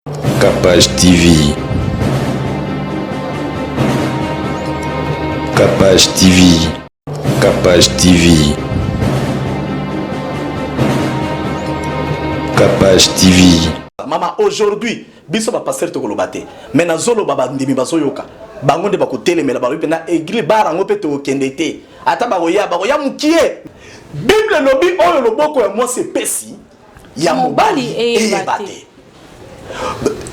Capage TV. Capage TV. Capage TV. Capage TV. Maman, aujourd'hui, biso ba pasteur to kolobate. Mais na zolo baba ndimi bazoyoka. Bangonde ba ko telemela ba na église barango pe to kendete. Ata ba ya mukie. Bible lobi oyo loboko ya moi c'est pesi. Ya mobali et bate.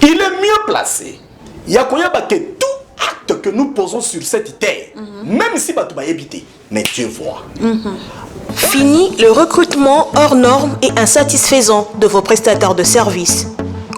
Il est mieux placé. Yakoyaba que tout acte que nous posons sur cette terre, même si bato ba habité, mais Dieu voit. Fini le recrutement hors normes et insatisfaisant de vos prestataires de services.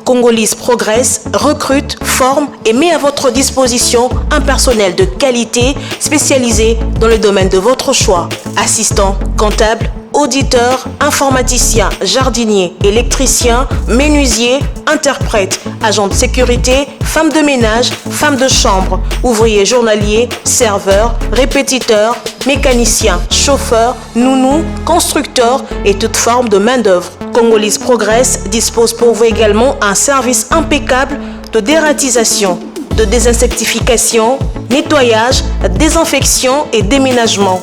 Congolese Progress recrute, forme et met à votre disposition un personnel de qualité spécialisé dans le domaine de votre choix. Assistant, comptable, auditeur, informaticien, jardinier, électricien, menuisier, interprète, agent de sécurité, femme de ménage, femme de chambre, ouvrier journalier, serveur, répétiteur, mécanicien, chauffeur, nounou, constructeur et toute forme de main-d'œuvre. Congolese Progress dispose pour vous également un service impeccable de dératisation, de désinsectification, nettoyage, désinfection et déménagement.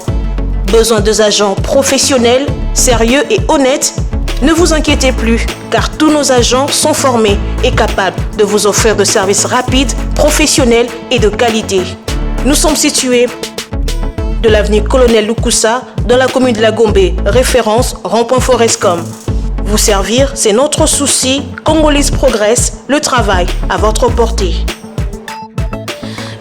Besoin de agents professionnels, sérieux et honnêtes? Ne vous inquiétez plus, car tous nos agents sont formés et capables de vous offrir de services rapides, professionnels et de qualité. Nous sommes situés de l'avenue Colonel Lukusa, dans la commune de la Gombe, référence rond-point Forescom. Vous servir, c'est notre souci. Congolese Progress, le travail à votre portée.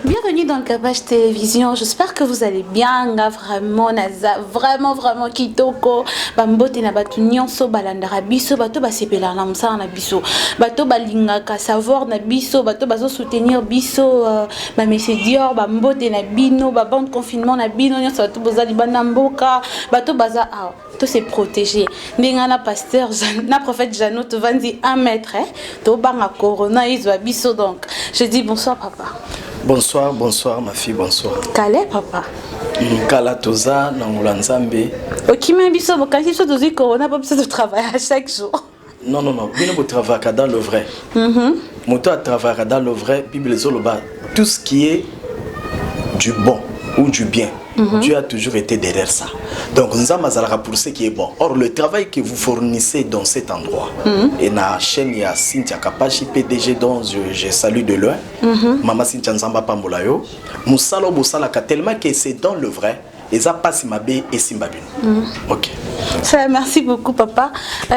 Bienvenue dans le Capage Télévision. J'espère que vous allez bien. Vraiment, naza, vraiment kitoko. Bambote na batu nyonso balandara biso, bato basepela na msana na biso. Bato balingaka savoir na biso, bato bazo soutenir biso, ba Messieurs Dior, bambote na bino, ba bande confinement na bino nyonso bato bozali bana mboka, bato baza tout se protéger. Ndengana pasteur na prophète Janot vandi 1 mètre, to banga corona izwa biso donc. Je dis bonsoir papa. Bonsoir ma fille, bonsoir. Calais papa. Kala toza na ngulanzambe. Okima biso bokanisi so dozi corona pas besoin de travailler à chaque jour. Non, bino bo travailler dans le vrai. Moto a travaillé dans le vrai, Bible zoloba, tout ce qui est du bon ou du bien. Dieu a toujours été derrière ça. Donc, nous avons pour ce qui est bon. Or, le travail que vous fournissez dans cet endroit, et la chaîne, il y a Cynthia Kapachi, PDG, dont je salue de loin, Maman Cynthia Nzamba Pambolayo, Moussalo Boussalaka, tellement que c'est dans le vrai, et ça passe Mabé et Simbabine. Ok. Ça, merci beaucoup, papa.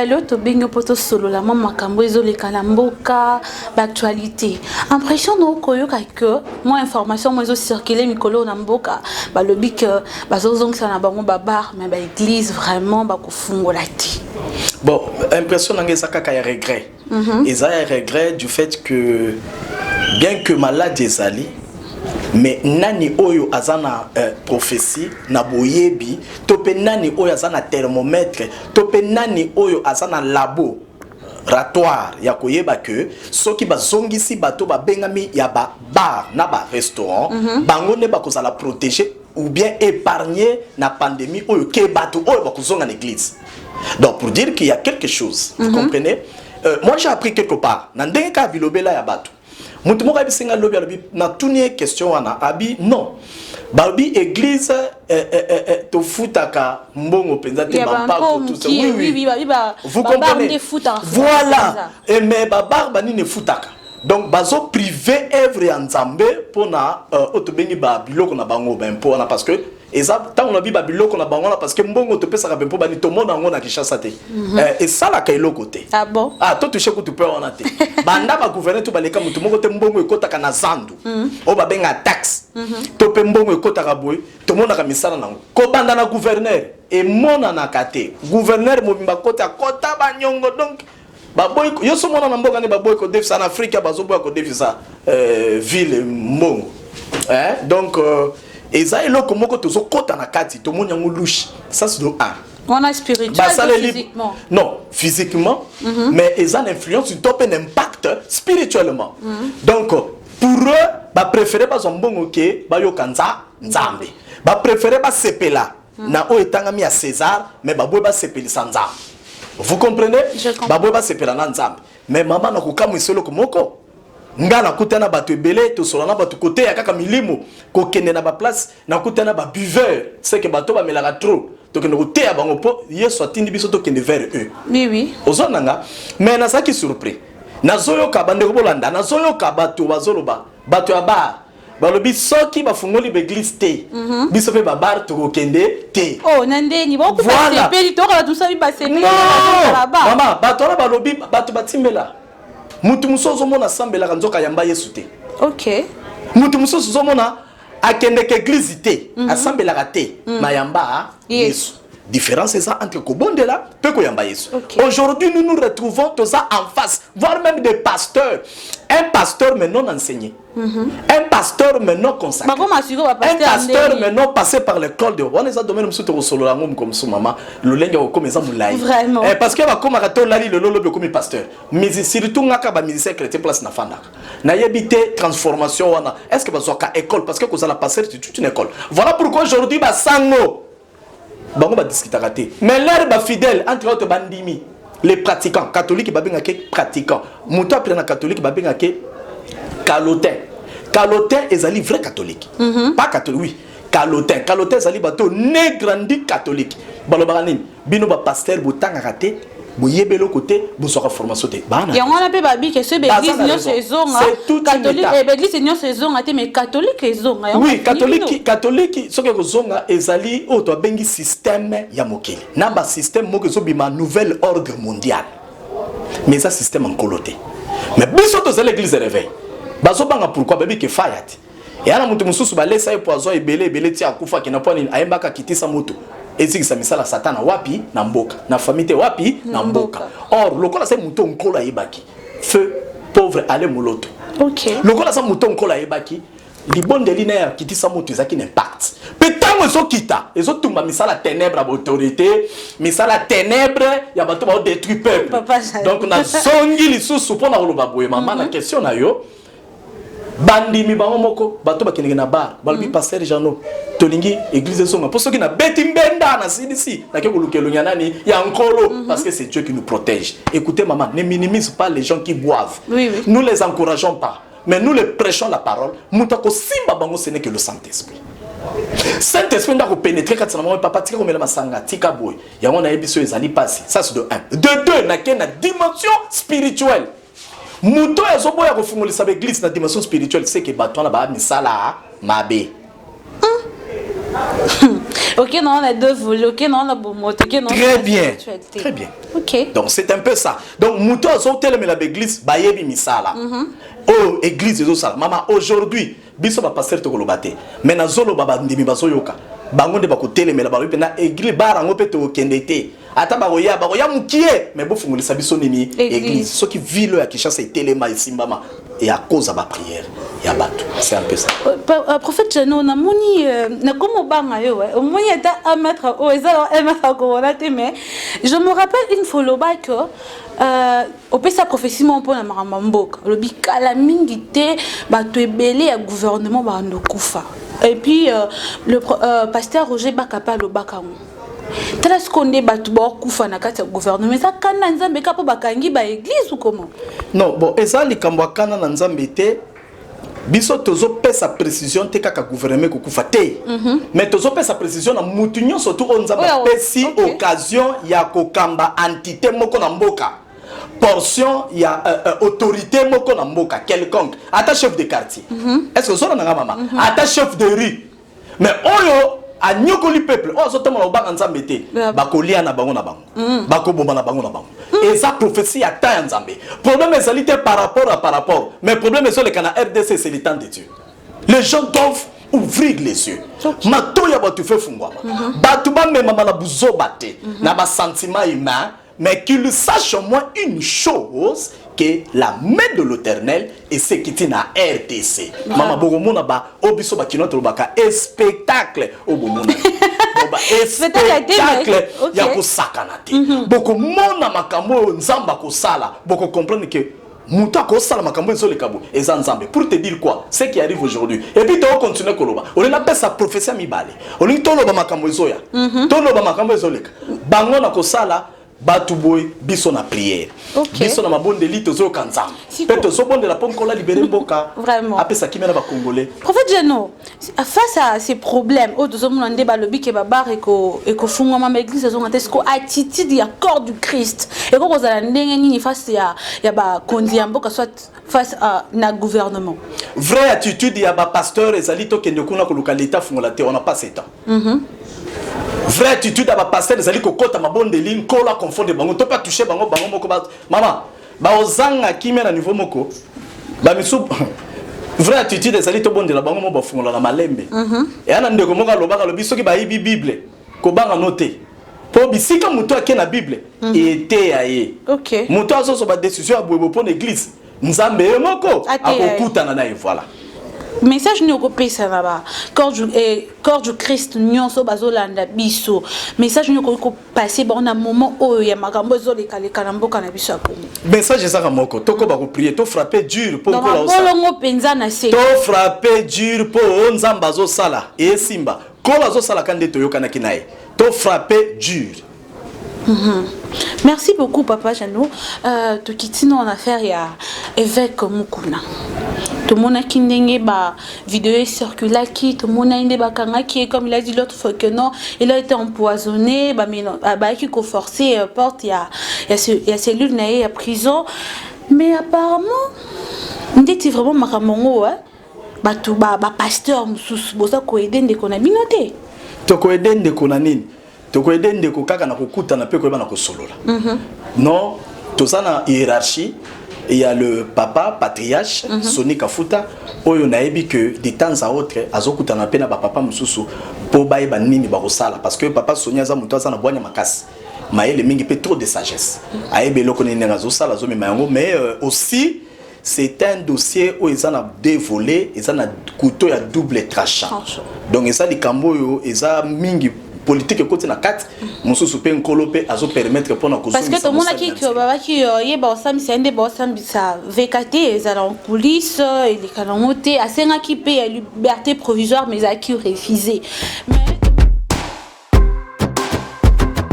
L'autre, bingo poto solo, la maman Kambozo, les Kalamboka, l'actualité. Impression donc que moi information moi circulé Mikolo Namboka, bah le bic, bah zozong ça n'a pas mon babar, mais bah église vraiment bah kufungo la ti. Bon, impression dans les akaka y a regret. Et ça y a regret du fait que bien que malade est ali. Mais nani oyo azana prophétie na boyebi tope nani oyo azana thermomètre tope nani oyo azana laboratoire ya koyeba que soki bazongisi bato ba bengami ya ba bar na ba restaurant bango ne ba kozala protéger ou bien épargner na pandémie oyo ke bato oyo ba kozonga na église. Donc pour dire qu'il y a quelque chose, vous comprenez? Moi j'ai appris quelque part na ndenge ka bilobela ya bato. Mutu mo kabi singa lobi alobi na tunie question wana abi non babi église to futaka mbongo penza te bampako tout ça oui vous comprenez voilà et mais babarba ni ne futaka donc bazo privé œuvre ya nzambe pona otobengi ba biloko na bango ben pona parce que et ça tant on a bi ba biloko na bango parce que mbongo to pesa ka ben po bani to mona ngo na Kinshasa te et ça la kailo côté ah bon ah to toucher ko tu peux on a te banda ba gouverner to baleka mutu moko te mbongo ekota kana zandu o ba benga taxe to pe mbongo ekota ka boy to mona ka misala nango ko banda na gouverneur et mona na kate gouverneur mo bimba kota banyongo donc baboy yo so mona na mboka ne baboy ko défi en Afrique bazo boy ko défi ça ville mbongo donc et ça est là comme que tu as na kati to mona ngulushi ça c'est le 1 on a spirituellement physiquement non physiquement mais ils ont l'influence du top un impact spirituellement donc pour eux ba préférer ba zombongo ke ba yokanza nzambe ba préférer ba sepela na o etangami ya César mais ba boy ba sepeli sanza vous comprenez ba boy ba sepela na nzambe mais maman na kokamwa isolo komoko nga na kutana bato ebele to solana bato côté ya kaka milimo ko kende na ba place na kutana ba buveur c'est que bato ba melaka trop to kende kote ya bango po yeso atindi biso to kende vers eux oui ozonanga mais na saki surpris nazoyoka bande ko bolanda nazoyoka bato bazoloba bato ya bar balobi soki bafungoli l'église te biso pe babar to kende te oh nandeni boko voilà. pasepeli to ka tout ça pasepeli mama bato na balobi bato batimbela mutu musozo mona sambela nzoka yamba Yesu te OK mutu musozo mona akende ke église te asambela te mayamba Yesu différence c'est ça entre kobondela pe koyamba Yesu aujourd'hui nous nous retrouvons tout ça en face voire même des pasteurs un pasteur mais non enseigné un pasteur mais non consacré un pasteur mais non passé par l'école de on est domaine musu to solo la ngom comme son maman le lenga comme ça moulai parce que va comme rato lali le lolo comme pasteur mais surtout ngaka ba musicien chrétien place na fanda na yebité transformation wana est-ce que bazoka école parce que ko la passer c'est toute une école voilà pourquoi aujourd'hui ba sango bango ba discuter raté mais l'air ba fidèle entre autres bandimi les pratiquants catholiques babenga ke pratiquants muto après na catholique babenga ke calotin calotin ezali vrai catholique pas catholique oui calotin ezali bato né grandi catholique balobaka nini bino ba pasteur botanga raté boyebelo côté bosoka formation te bana ya ngona pe babi que ce église nyo saisonga catholique église nyo saisonga te mais catholique ezonga oui catholique soki kozonga ezali o to bengi système ya mokili na ba système moko zo bima nouvel ordre mondial mais ça système en coloté mais biso to l'église réveil bazo banga pourquoi babi ke fayat et ana mutu mususu ba lesa e poison ebele ti akufa kina poni ayembaka kitisa mutu ezikisa misala satana wapi na mboka na famille wapi na mboka or lokola se muto nkola yebaki feu pauvre ale moloto OK lokola sa muto nkola yebaki libondeli na ya kitisa mutu ezaki impact petango ezokita ezotumba misala ténèbre ba autorité misala ténèbre ya bato ba détruire peuple donc na songi lisusu pona koloba boye mama na question na yo bandimi bango moko bato bakendeke na bar balobi pasteur Jano tolingi église songa pour ceux qui na beti mbenda na sidisi na ke kolukelo nyanani ya nkolo parce que c'est Dieu qui nous protège. Écoutez maman, ne minimise pas les gens qui boivent. Oui. Nous les encourageons pas, mais nous les prêchons la parole. Mutako simba bango ce n'est que le Saint-Esprit. Saint-Esprit n'a pas pénétré quand maman papa tika komela masanga tika boy. Yango na yebiso ezali passé. Ça c'est de 1. De 2 na ke na dimension spirituelle. Muto ezobo ya kofungolisa ba église na dimension spirituelle c'est que bato na ba misala mabe. OK non on a deux volets OK non on a bon mot OK non très bien OK donc c'est un peu ça donc muto ezo telemela ba église ba yebi misala oh église ezo sala mama aujourd'hui biso ba pasteur to kolobate mais na zolo baba ndimi bazoyoka bango nde bakotelemela ba na église barango pe to kendete ata baroya mukie mais bo fungolisa biso nini église ce qui ville ya Kinshasa telema isimbama et à cause de ma prière ya bato c'est un peu ça prophète Jano na moni na comme banga yo au moins il y a un mètre au ezalo un mètre ko la te mais je me rappelle une fois loba que au pesa prophétie mon pour na maramboka le bikala mingi te bato ebele ya gouvernement ba ndokufa et puis le pasteur Roger Bakapa le bakango tala skonde batu ba kufa na kati ya gouvernement ça kana nzambe kapo bakangi ba église ou comment non bon ezali kambo kana na nzambe te biso tozo pesa précision te kaka gouvernement ko kufa te mais tozo pesa précision na mutu nyonso to nzambe pesi occasion ya kokamba entité moko na mboka portion ya autorité moko na mboka quelconque ata chef de quartier est-ce que ça na mama ata chef de rue mais oyo a nyokoli peuple o zo tamo ba nzambe te bakolia na bango bakobomba na bango et ça prophétie ya ta nzambe problème est par rapport mais problème est sur le canal RDC c'est le temps de Dieu les gens doivent ouvrir les yeux matoya batu fait fungwa batu ba même na buzo baté na ba sentiment humain mais qu'ils sachent au moins une chose que la main de l'Éternel est ce qui tient à RDC. Maman Bogomona ba obiso ba kinoto baka spectacle obomona. Spectacle ya ko sakanate. Boko mona makambo nzamba ko sala. Boko comprendre que muta ko sala makambo nzo le kabo eza nzambe. Pour te dire quoi, ce qui arrive aujourd'hui. Et puis tu vas continuer koloba. On appelle ça prophétie mibale. On dit toloba makambo zoya. Toloba makambo zoleka. Bango na ko sala batu boy biso na prière. Biso na mabondeli tozo kanzam. Peut-être so bonde la ponkola libérer mboka. Vraiment. Apesa kimena ba congolais. Prophète Jano, face à ces problèmes, au deux hommes l'ondé balobi ke babar et ko funga ma église zo ngates ko attitude ya corps du Christ. Et ko kozala ndenge nini face ya ba kondi ya mboka soit face à na gouvernement. Vraie attitude ya ba pasteur ezali to kende kuna ko localité fungola te on n'a pas ce temps. Vraie attitude à ma pasteur ezali kokota mabondeli nkola confondre bango to pas toucher bango moko ba mama ba ozanga kimé na niveau moko ba misu vraie attitude ezali to bondela bango mo ba fungola na malembe et ana ndeko moka lobaka lobi soki ba yibi bible ko banga noter po bisika muto ake na bible était aye muto azoso ba décision ya bobo pour l'église nzambe moko akokutana na voilà. Message ni okopesa na ba corps du Christ nyonso bazolanda biso message ni ko passer ba na moment oyo ya makambo ezoleka leka na mboka na biso apo message ezaka moko toko ba ko prier to frapper dur pour ko la osa penza na se to frapper dur pour nzamba zo sala et simba ko la zo sala kande to yokana kinae to frapper dur. Merci beaucoup Papa Jano. To kitino en affaire ya évêque Mukuna. Tout le monde a qui ba vidéo circula qui tout le monde a inde ba kanga qui comme il a dit l'autre fois que non il a été empoisonné ba qui ko forcé porte il y a cellule naé à prison mais apparemment ndeti vraiment makamongo ba tout ba pasteur mususu bosa ko aider ndeko na binoté to ko aider ndeko na nini to ko aider ndeko kaka na kokuta na pe ko ba na ko solola non to ça na hiérarchie. Il y a le papa patriarche Soni Kafuta oyo naebi que de temps à autre azokuta na pena ba papa mususu po ba eba nini ba kosala parce que papa Sonia za muto za na bwanya makasi maele mingi pe trop de sagesse aebe loko nene ngazo sala zo memango mais aussi c'est un dossier où ils ont dévolé ils ont un couteau à double tranchant donc ça les camboyo ils ont mingi politique côté na 4 mususu pe nkolope azo permettre pour na parce que tout le monde a qui baba qui yeba osami sende ba osami sa VKT ezala en coulisses et les kalamoté asenga ki pe liberté provisoire mais a qui refusé.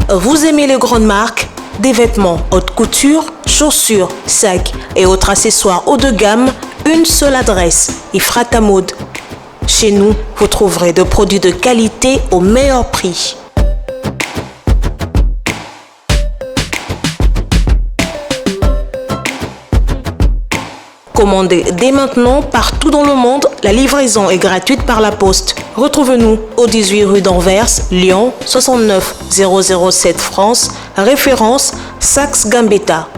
Vous aimez les grandes marques, des vêtements haute couture, chaussures, sacs et autres accessoires haut de gamme, une seule adresse, Ifrata Mode. Chez nous, vous trouverez des produits de qualité au meilleur prix. Commandez dès maintenant partout dans le monde. La livraison est gratuite par la poste. Retrouvez-nous au 18 rue d'Anvers, Lyon, 69 007 France, référence Saxe Gambetta.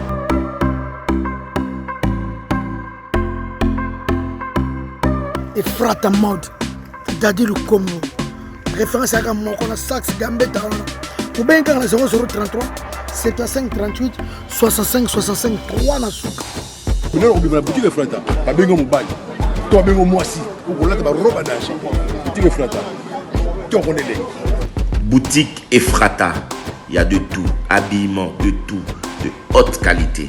Ifrata Mode, Dadi le Congo. Référence à mon qu'on a Saxe Gambetta. Ou bien quand on a 0033 75 38 65 65 3 na souka. Vous avez la boutique de Frata, pas bien mon bail. Toi, bien moi aussi. Vous avez la robe d'achat. Boutique de Frata. Tu en connais les. Boutique Efrata, il y a de tout, habillement, de tout, de haute qualité.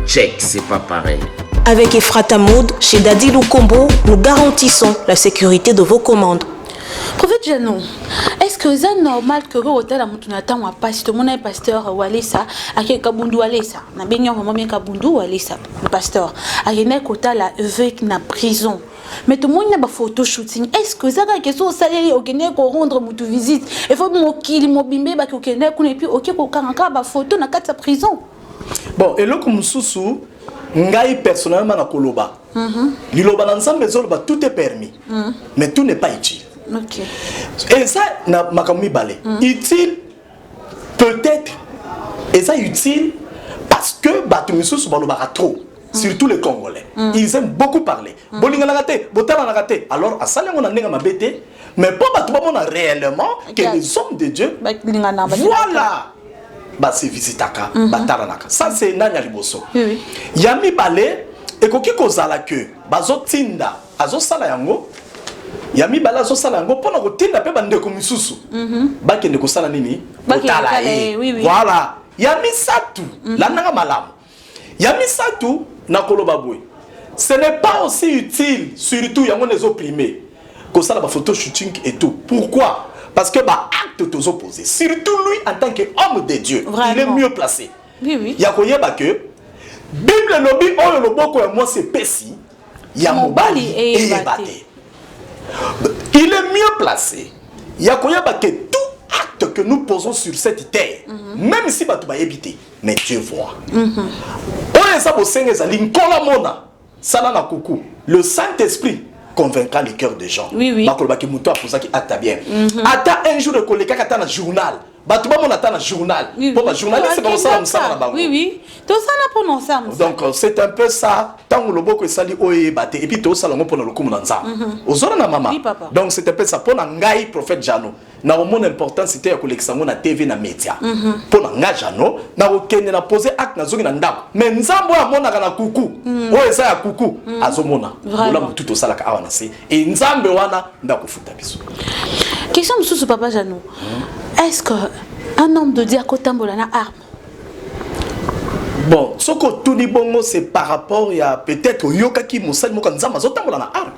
Check, c'est pas pareil. Avec Efrata Mode, chez Dadi Lukombo, nous garantissons la sécurité de vos commandes. Prophète Janon, est-ce que c'est normal que l'hôtel a monté un temps à passer tout le monde est pasteur ou aller ça, à quel Kabundu aller ça, n'a bien vraiment bien Kabundu ou aller ça, le pasteur, à quel côté la évêque na prison. Mais tout le monde n'a pas photo shooting. Est-ce que ça quelque chose ça y est au Kenya qu'on rendre mutu visite? Il faut mon kill mon bimbe ba au Kenya qu'on et puis OK qu'on kanka ba photo na quatre prison. Bon et là comme susu ngai personnellement na koloba. Liloba na nzambe zoloba tout est permis. Mais tout n'est pas utile. OK. Et ça na makammi balé. Utile peut-être et ça utile parce que batu misusu baloba trop. Surtout les Congolais. Ils aiment beaucoup parler. Bolinga na raté, botala na raté. Alors à ça on a nenga mabete, mais pas batu on a réellement que les hommes de Dieu. Voilà. Bah c'est visitaka, bataranaka. Ça c'est nanya liboso. Yami balé et koki kozala que bazotinda azo sala yango. Yami bala zo sala yango pona kotinda pe bande ko misusu. Ba kende ko sala nini? Botala. Voilà. Yami satu la nanga malamu. Yami satu na koloba boy. Ce n'est pas aussi utile, surtout yango les opprimés, que ça la photo shooting et tout. Pourquoi? parce que bah acte tous opposés, surtout lui en tant qu'homme de Dieu. Vraiment. Il est mieux placé. Oui. Ya koyeba que Bible lobi oyo loboko ya moi c'est pesi ya mobali et yebate. Il est mieux placé. Ya koyeba que tout acte que nous posons sur cette terre, même si batu ba yebite, mais Dieu voit. Oyo ça bosenge ezali nkola mona sala na kuku. Le Saint-Esprit convaincra les cœurs des gens. Oui. Bakolobaki muto aposa ki ata bien. Ata un jour de koleka kata na journal. Bato ba mona na journal. Pour ba journaliste c'est pas ça na bango. Oui. Tout ça na pour nous. Donc c'est un peu ça tant le boko sali oye bate et puis to sala ngo pona lokumu na nza. Ozona na mama. Oui, papa. Donc c'est un peu ça pona ngai prophète Jano. Na mon important c'était ya kolekisa ngo na TV na média. Pona nga Jano na okende na poser acte na zoki na ndako. Mais nzambo ya mona kana kuku. Oye sa ya kuku azomona. Ola mutu to sala ka awana se. Et nzambe wana ndako futa biso. Question de papa Jano. Est-ce qu'un homme de Dieu a kotambola na arme? Bon, ce que tout dit bongo c'est par rapport à peut-être au yoka qui moussel moko nzamba zotambola na arme.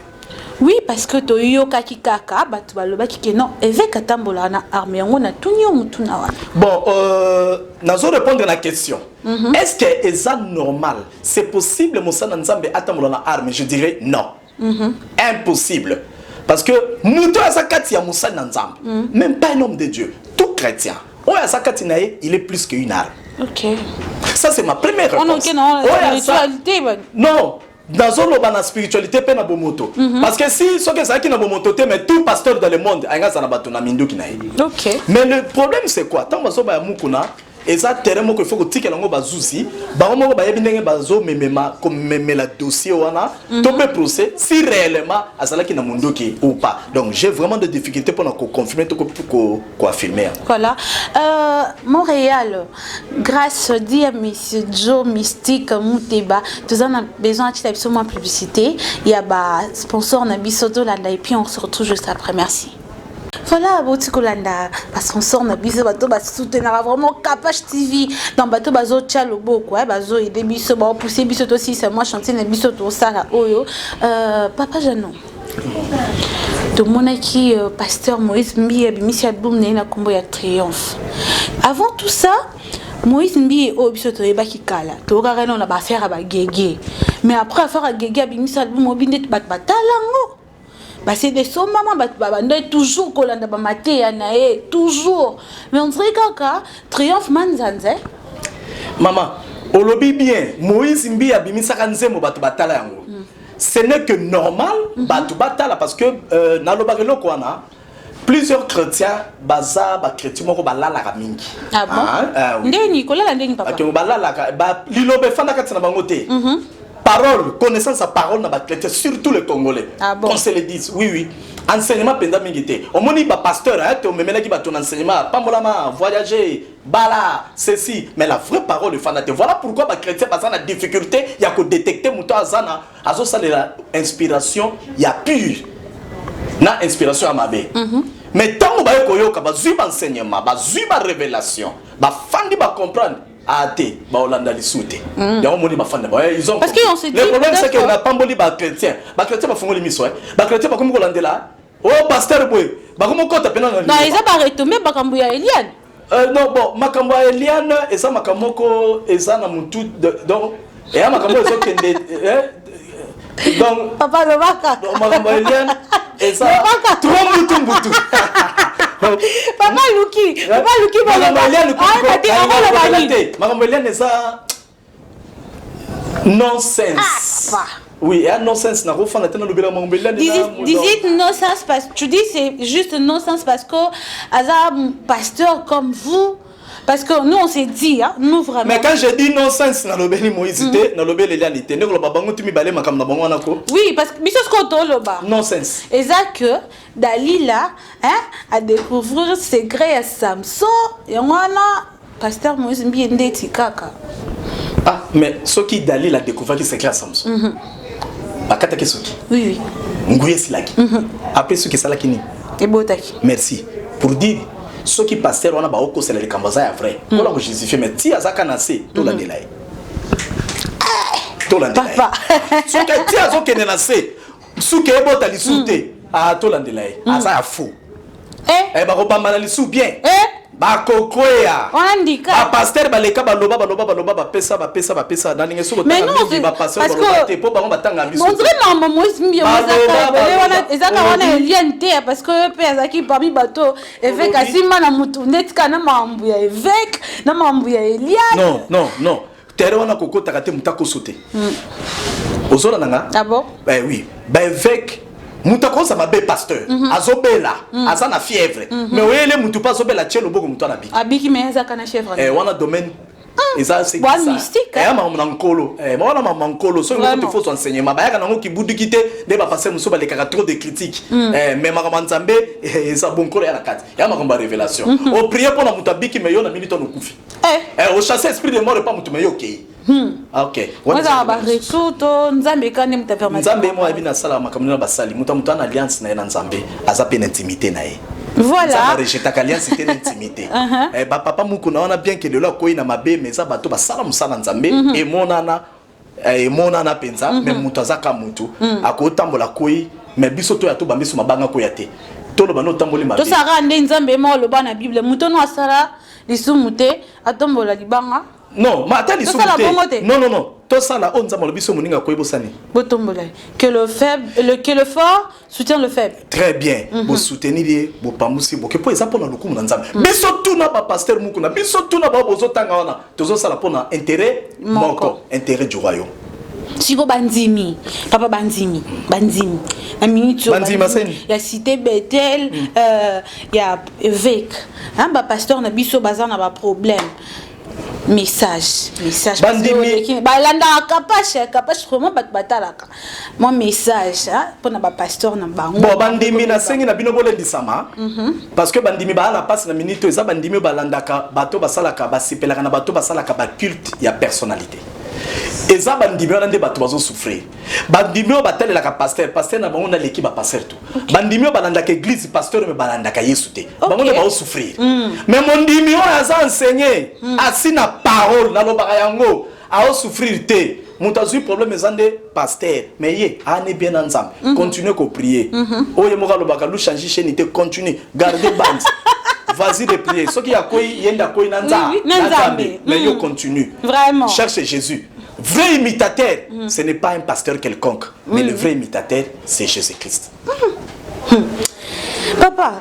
Oui, parce que to yoka ki kaka batu baloba ki non évêque atambola na arme yango na tunyo mutu na wana. Bon, nazo répondre à la question. Est-ce que c'est normal? C'est possible moussana nzambe atambola na arme? Je dirais non. Impossible. Parce que muto asakati ya moussana nzambe, même pas un homme de Dieu, tout chrétien. Oya asakati nae, il est plus qu'une arme. OK. Ça c'est ma première réponse. Non, spiritualité. Non, dans la spiritualité pe na bomoto. Parce que si ce que ça qui na bomoto mais tout pasteur dans le monde anga sana bato na mindu ki nae. OK. Mais le problème c'est quoi? Tant bazo ba mukuna et ça terrain que faut que tikela ngo bazusi, ba ngo ba yebi ndenge bazo memema comme memela dossier wana, to peut procès si réellement azala ki na mundoki ou pas. Donc j'ai vraiment des difficultés pour confirmer tout ko affirmer. Voilà. Montréal, grâce à Monsieur Joe Mystique Mouteba, nous avons besoin de absolument publicité. Il y a un sponsor na bisoto là et puis on se retrouve juste après. Merci. Voilà, Botikolanda, parce qu'on sort na biso bato ba soutenir vraiment Capage TV dans bato bazo tchalo boko bazo aider biso ba pousser biso aussi c'est moi chanter na biso to sala oyo papa Jano. Donc mon aki pasteur Moïse Mbi abimisi album na kombo ya Triomphe. Avant tout ça, Moïse Mbi o biso to ebaki kala. To ka na ba faire ba gege. Mais après affaire à gege abimisi album obinde bat batalango. Bah c'est des sommes maman bah toujours kolanda ba maté nae toujours mais on dirait kaka triomphe manzanze maman olobi bien Moïse Mbi abimisa kanzemo batu batala yango ce n'est que normal batu batala parce que naloba reloko wana plusieurs chrétiens baza ba chrétien moko balala ka mingi ah bon ndeni kolala ndeni papa okay balala ba lilobe fanda katina bango te parole, connaissance à parole na chrétien, surtout les Congolais. Ah bon? Qu'on se le dise, oui. Enseignement penda mingité. On moni ba pasteur, on me met qui ba ton enseignement, pas molama, voyager, bala, ceci. Mais la vraie parole est fanate. Voilà pourquoi ba chrétien parce na difficulté, il y a que détecter muto azana, azo ça la inspiration, il y a pure. Na inspiration à mabe. Mais tant ba koyoka ba zui ba enseignement, ba zui ba révélation, ba fandi ba comprendre. Athée, ba Hollanda li soute. Ya moni ba fanda ba ils ont. Parce qu'on se dit le problème c'est que na pamboli ba chrétien ba fongoli miso ba chrétien ba komo Hollandela. Oh pasteur boy, ba komo kota pena na. Non, ils ont retomber bakambu ya Eliane. Non bon, makambo ya Eliane eza makamoko eza na mutu donc et makambo ezo kende donc papa le baka. Donc makambo ya Eliane eza trop mutu. Papa Luki Makameliane ça nonsense. Oui, et nonsense na refana tena lobela Makameliane. Dis nonsense parce que tu dis c'est juste nonsense parce que azam pasteur comme vous. Parce que nous on s'est dit hein, nous vraiment. Mais quand je dis nonsense na lobeli Moïse te na lobeli Eliane te ne loba bango tumi balé makam na bango nako. Oui parce que biso ce qu'on to loba. Nonsense. Et ça que Dalila hein a découvrir secret à Samson et on a pasteur Moïse Mbi ndeti kaka. Ah mais ce qui Dalila a découvert qui secret à Samson. Bakata ke soki. Oui. Nguye silaki. Après ce qui salaki ni. Et botaki. Merci pour dire ce qui pasteur on a ba oko c'est le kambaza ya vrai. On l'a justifié mais ti azaka na se to la delay. To la delay. Papa. Ce que ti azo kene na se. Suke ebota li sute. Ah to la delay. Asa ya fou. Eh ba roba malalisu bien. Ba kokoya. On indique. Ba pasteur ba leka ba loba ba pesa na ninge so mais non, ba pasteur parce ba loba te po ba ba tanga biso. Montre maman moi bien ça ezaka wana eliente parce que pe azaki parmi bateau évêque asima na mutu netka na mambu ya évêque na mambu ya Eliane. Non. Tere wana kokota kate mutako sote. Ozola nanga? Ah bon? Ben oui. Ben évêque mutako sa mabe pasteur. Azobela, azana fièvre. Mais oyele mutu pas azobela tchelo boko mutu na biki. Abiki mais ezaka na chèvre. Wana domaine eza c'est ça. Mystique. Mama nkolo. Wana mama nkolo. So il faut enseignement. Ba yaka nango ki budukite de ba passer muso ba le trop de critiques. Mais mama nzambe eza bonkolo ya la kati. Ya mama révélation. O prier pour na mutu abiki mais yo na minute on okufi. O chasser esprit de mort pas mutu mais yo okay. OK. Moi ça ba resuto nzambe kane muta faire nzambe mo abina sala makamuna basali mutu mutu na alliance na nzambe aza pe intimité na ye. Voilà. Ça rejeter alliance c'était l'intimité. Ba papa muku na ona bien que de là koyi na mabe mais ça bato ba sala musala nzambe et monana penza mais mutu azaka mutu akotambola koyi mais biso to ya to bambiso mabanga koya te. To lo bano tamboli mabe. To sara nde nzambe mo lo bana bible mutu no asala lisumute atombola libanga. Non, mais attends, non. Tout ça là, on a biso moninga koy bosani. Que le fort soutient le faible. Très bien. Vous soutenir bo pamusi bo que pour ça pour na lukumu nzambe. Biso tout na ba pasteur mukuna, biso tout na ba bozo tanga wana. Tozo sala pour na intérêt moko, intérêt du royaume. Siko bandimi, papa bandimi. Un minute il y a cité Bethel, il y a évêque. Hein ba pasteur na biso bazan na ba problème. Message bandimi balanda capache vraiment batalaka mon message pour na ba pasteur na bango bon bandimi na sengi na bino bolendisama parce que bandimi ba la passe na minute eza bandimi balandaka bato basalaka basipelaka na bato basalaka ba culte ya personnalité eza bandimi wana nde bato bazo souffrir bandimi batelelaka pasteur na bango na leki ba pasteur tout bandimi balandaka église pasteur me balandaka Yesu te bango nde ba souffrir mais mon dimi aza enseigner asina parole na lobaka yango a souffrir te mutazu problème ezande pasteur mais ye ane bien ensemble continuez ko prier oye moka lobaka lu changer chaîne te continue garder bande vas-y de prier ce qui a koyi yenda koyi nanza mais yo continue vraiment cherche Jésus. Vrai imitateur, ce n'est pas un pasteur quelconque, mais le vrai imitateur, c'est Jésus-Christ. Papa,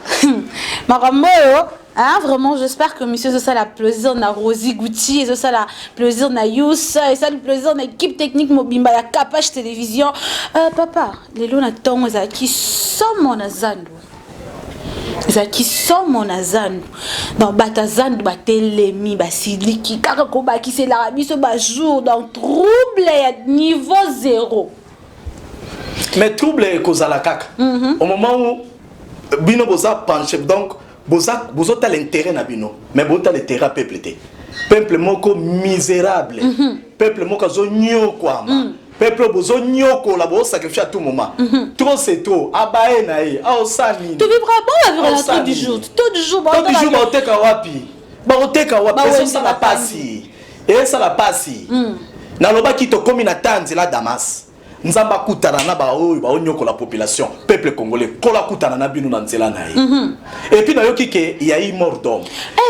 Maramoyo, hein, vraiment, j'espère que monsieur ça la plaisir na Rosie Gucci, ça la plaisir na Yous, et ça le plaisir na équipe technique Mobimba ya Capage Télévision. Papa, les lois na tongo za qui sont mon azando. Zaki sont mon azando dans batazando batelemi basiliki kaka ko ba ki c'est l'Arabie ce ba jour dans trouble à niveau 0 mais trouble kozala kaka au moment où bino boza penché donc boza l'intérêt na bino mais bota l'intérêt peuple moko misérable peuple moko zo nyokwama peuple bozo nyoko la bo sacrifier à tout moment trop c'est trop abae nae aosani tu vivras bon la vie tout du jour ba oteka wapi ça la passi et ça la passi na loba ki to komi na tanzi la Damas nzamba kutana na ba onyoko la population peuple congolais kola kutana na bino na nzela nae et puis na yoki ke il y a eu mort d'homme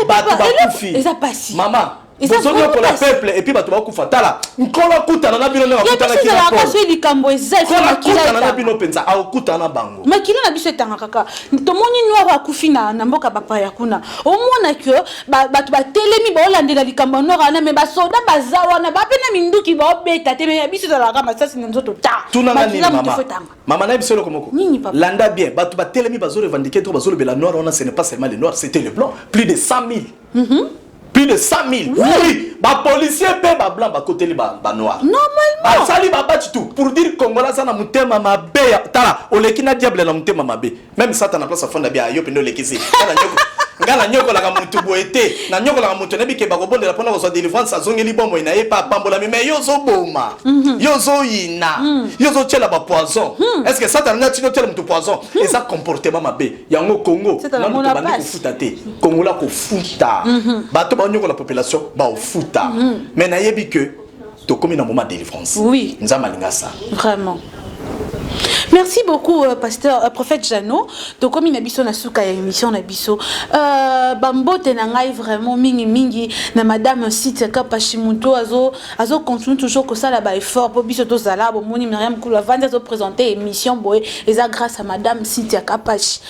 batu bakufi maman vous avez pour le peuple et puis bato bakufa tala nkola kutana na bino na kutana ki na ko so likambo ezali kola kutana na bino penza au kutana bango makila na biso etanga kaka to moni noir akufi na mboka bapa ya kuna o mona que bato batelemi ba olandela likambo noir na me ba soda bazawa na ba pena minduki ba obeta te me ya biso la kama sasa ni nzoto ta makila mama na biso komoko landa bien bato batelemi bazo revendiquer to bazo le bela noir on ce n'est pas seulement les noirs c'était les blancs plus de 100 000 plus de 100 000. Oui, les policiers paient les blancs à côté des noirs. Normalement. Ça, ils tout. Pour dire que Congolais, ça n'a pas ma bé. Tala, on les kina diable n'a pas ma bé. Même ça, tu as place à fond de bien. Yo, pino les kisi. Ngala nyoko la mutu boete. Na nyoko la mutu nebi ke bagobo de la pona ko délivrance sa zongi libombo ina e pa pambola mais yo zo boma. Yo zo ina. Yo zo tchela ba poison. Est-ce que ça t'a n'a tino tchela mutu poison? Et ça comportement ma bé. Yango Congo. Na mutu bandi ko futa te. Congo la ko futa. Bato ba nyoko la population ba o futa. Mais na yebi que to komi na moment délivrance. Oui. Nzama linga ça. Vraiment. Merci beaucoup, pasteur, prophète Jano. Donc, comme il a biso na souka émission na biso, bambote na ngai vraiment mingi na madame Cynthia Kapashimuto azo continue toujours que ça là bas effort pour biso to zala bo moni Myriam Koula vanda zo présenter émission boy et ça grâce à madame Cynthia Kapashi.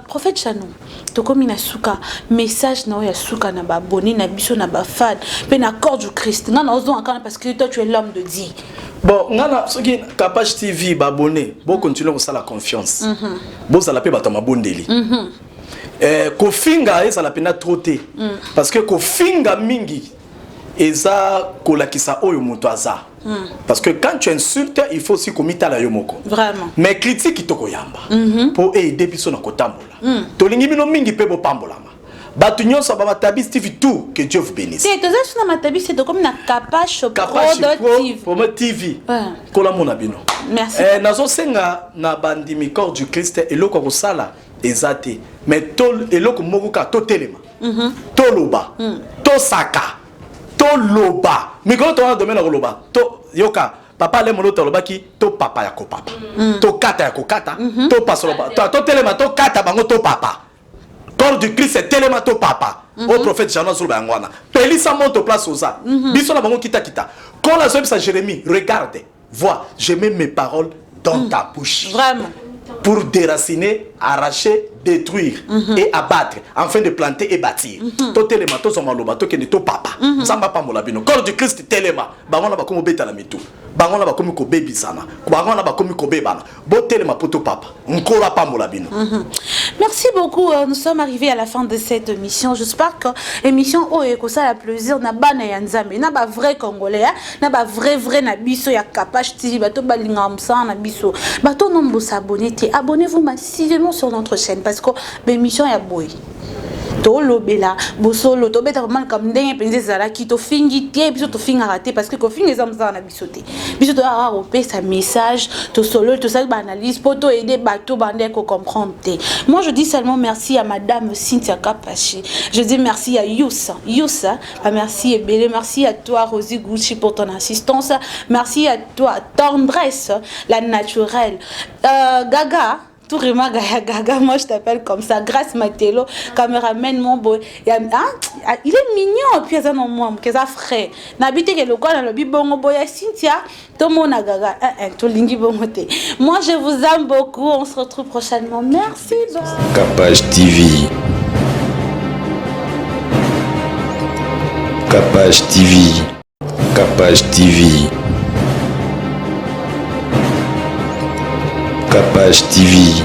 Prophète Jano, to comme na souka message na ya souka na ba abonné na biso na ba fan pe na corps du Christ. Non ozo encore parce que toi tu es l'homme de Dieu. Bon, ngana soki Kapage TV babonné, bon continuer ça la confiance. Bon ça la paix batama bondeli. Ko finga ça la pena trotter parce que ko finga mingi eza kolakisa oyo muto aza. Parce que quand tu insultes, il faut aussi comiter la yomoko. Vraiment. Mais critique to koyamba pour aider biso na kotambola. To lingi bino mingi pe bo pambolama. Batunyo sa baba tabi Steve tout que Dieu vous bénisse. C'est toi ça na matabi c'est comme na Kapage Pro TV. Kola mona bino. Merci. Nazo senga na bandimi corps du Christ eloko ko sala ezate mais tol eloko moko ka to telema. To loba. To saka. To loba. Mais quand on a domaine na loba, to yoka papa le mono to loba ki to papa ya ko papa. To kata ya ko kata, to pasoloba. To telema to kata bango to papa. Corps du Christ c'est télémato papa. Au prophète Jean sur Bangwana. Pelisa monte au place aux arts. Biso na bango kita. Quand la soeur Jérémie, regarde, vois, je mets mes paroles dans ta bouche. Vraiment. Pour déraciner, arracher, détruire et abattre, afin de planter et bâtir. To téléma, to somaloba, to kene to papa. Samba pamola bino. Corps du Christ téléma. Bangona ba komo beta la mitu. Bangona ba komi ko baby sana. Bangona ba komi ko bebana. Bo téléma poto papa. Nkola pamola bino. Merci beaucoup. Nous sommes arrivés à la fin de cette émission. J'espère que l'émission Oeko ça la plaisir na bana ya nzambe. Na ba vrai congolais, na ba vrai na biso ya Kapage TV, bato balinga msa na biso. Bato nombo s'abonner. Abonnez-vous massivement sur notre chaîne parce que l'émission est boy. To lobela bosolo to beta mal comme ndenge penze zala ki to fingi tie biso to finga raté parce que ko finga zamza na biso te biso to a repé sa message to solo to ça analyse pour to aider bato bande ko comprendre te. Moi je dis seulement merci à madame Cynthia Kapashi, je dis merci à Youssa merci Ebele, merci à toi Rosie Gucci pour ton assistance, merci à toi Tendresse la naturelle, Gaga tout vraiment Gaga, moi je t'appelle comme ça, grâce Matelo, caméraman mon boy. Il est mignon, puis il a moi, que ça frère. N'habite que le coin dans le bibongo boy Cynthia, tout le monde a Gaga, tout lingi bongoté. Moi je vous aime beaucoup, on se retrouve prochainement. Merci. Kapage TV. Kapage TV. Kapage TV. Kapage TV.